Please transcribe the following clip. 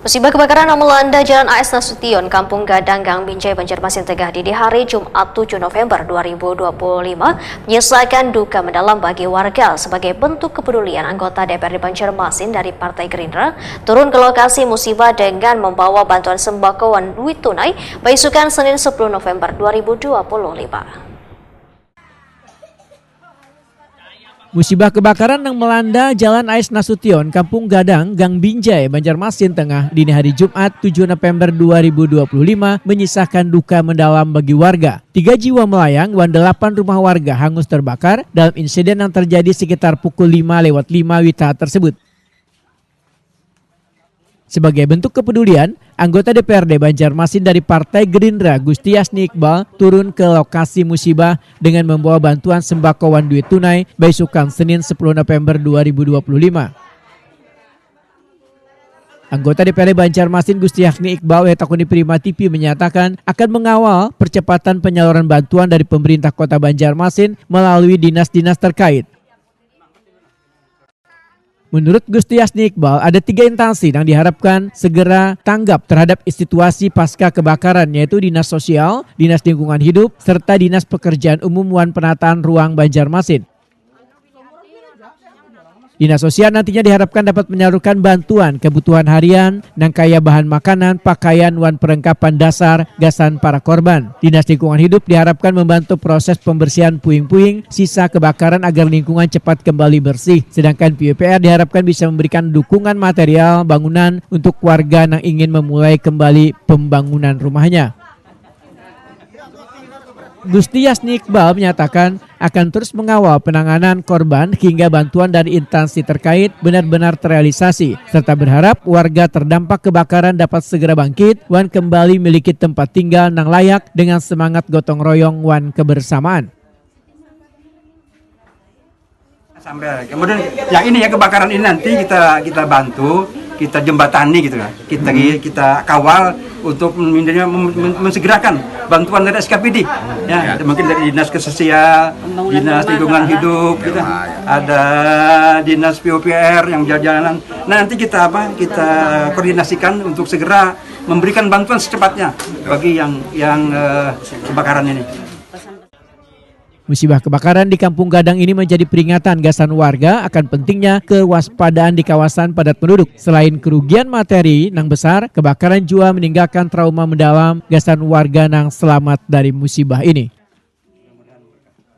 Musibah kebakaran yang melanda Jalan AS Nasution, Kampung Gadang, Gang Binjai, Banjarmasin Tengah di hari Jumat 7 November 2025 menyisakan duka mendalam bagi warga. Sebagai bentuk kepedulian, anggota DPRD Banjarmasin dari Partai Gerindra turun ke lokasi musibah dengan membawa bantuan sembako dan duit tunai beisukan Senin 10 November 2025. Musibah kebakaran yang melanda Jalan AS Nasution, Kampung Gadang, Gang Binjai, Banjarmasin Tengah dini hari Jumat 7 November 2025 menyisakan duka mendalam bagi warga. 3 jiwa melayang dan 8 rumah warga hangus terbakar dalam insiden yang terjadi sekitar pukul 5:05 WITA tersebut. Sebagai bentuk kepedulian, anggota DPRD Banjarmasin dari Partai Gerindra Gusti Yasni Iqbal turun ke lokasi musibah dengan membawa bantuan sembako dan duit tunai beisukan Senin 10 November 2025. Anggota DPRD Banjarmasin Gusti Yasni Iqbal Wetakuni Prima TV menyatakan akan mengawal percepatan penyaluran bantuan dari pemerintah Kota Banjarmasin melalui dinas-dinas terkait. Menurut Gusti Yasni Iqbal, ada 3 instansi yang diharapkan segera tanggap terhadap situasi pasca kebakaran, yaitu Dinas Sosial, Dinas Lingkungan Hidup, serta Dinas Pekerjaan Umum dan Penataan Ruang Banjarmasin. Dinas Sosial nantinya diharapkan dapat menyalurkan bantuan kebutuhan harian, nangkaya bahan makanan, pakaian, dan perlengkapan dasar gasan para korban. Dinas Lingkungan Hidup diharapkan membantu proses pembersihan puing-puing sisa kebakaran agar lingkungan cepat kembali bersih. Sedangkan PUPR diharapkan bisa memberikan dukungan material bangunan untuk warga yang ingin memulai kembali pembangunan rumahnya. Gusti Yasni Iqbal menyatakan akan terus mengawal penanganan korban hingga bantuan dari instansi terkait benar-benar terrealisasi, serta berharap warga terdampak kebakaran dapat segera bangkit dan kembali memiliki tempat tinggal yang layak dengan semangat gotong royong dan kebersamaan. Sampai kemudian yang ini ya, kebakaran ini nanti kita bantu, kita jembatani gitu kan, kita kawal untuk mensegerakan bantuan dari SKPD, ya mungkin dari Dinas Kesehatan, Dinas Lingkungan Hidup, gitu. Ada Dinas PUPR yang jalan-jalan. Nanti kita koordinasikan untuk segera memberikan bantuan secepatnya bagi yang kebakaran ini. Musibah kebakaran di Kampung Gadang ini menjadi peringatan gasan warga akan pentingnya kewaspadaan di kawasan padat penduduk. Selain kerugian materi yang besar, kebakaran juga meninggalkan trauma mendalam gasan warga yang selamat dari musibah ini.